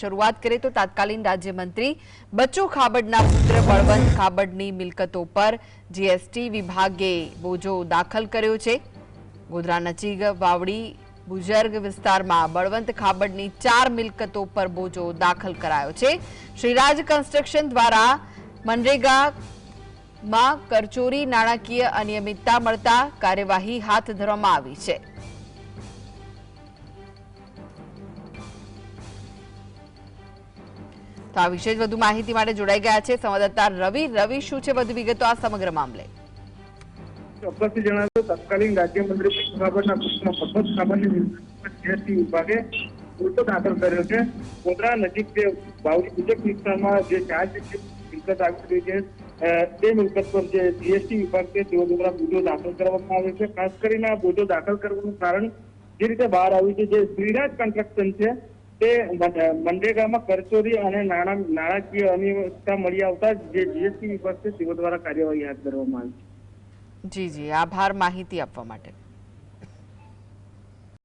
શરૂઆત કરીએ તો તાત્કાલિન રાજ્યમંત્રી બચ્ચુ ખાબડના પુત્ર બળવંત ખાબડની મિલકતો પર જીએસટી વિભાગે બોજો દાખલ કર્યો છે। ગોધરા નજીક વાવડી બુજર્ગ વિસ્તારમાં બળવંત ખાબડની 4 મિલકતો પર બોજો દાખલ કરાયો છે। શ્રીરાજ કન્સ્ટ્રક્શન દ્વારા મનરેગામાં કરચોરી નાણાકીય અનિયમિતતા મળતા કાર્યવાહી હાથ ધરવામાં આવી છે। તો આ વિશે વધુ માહિતી માટે જોડાઈ ગયા છે સંવાદદાતા રવિ શું છે વધુ વિગતો આ સમગ્ર મામલે? ચોક્કસથી જણાવ્યું તત્કાલીન રાજ્યમંત્રી ખાબડના પુત્ર બળવંત ખાબડની જીએસટી વિભાગે બોજો દાખલ કર્યો છે। ગોધરા નજીક જે બાવડી બુજર્ગ વિસ્તારમાં જે 4 મિલકત આવી રહી છે તે મિલકત પર જે જીએસટી વિભાગ છે તેઓ દ્વારા બોજો દાખલ કરવામાં આવ્યો છે। ખાસ કરીને આ બોજો દાખલ કરવાનું કારણ જે રીતે બહાર આવ્યું છે જે શ્રીરાજ કન્સ્ટ્રક્શન છે તે મનરેગામાં કરચોરી અને નાણાકીય અનિયમિતતા મળી આવતા જે જીએસટી વિભાગ છે તેઓ દ્વારા કાર્યવાહી હાથ ધરવામાં આવી છે। જી આભાર માહિતી આપવા માટે।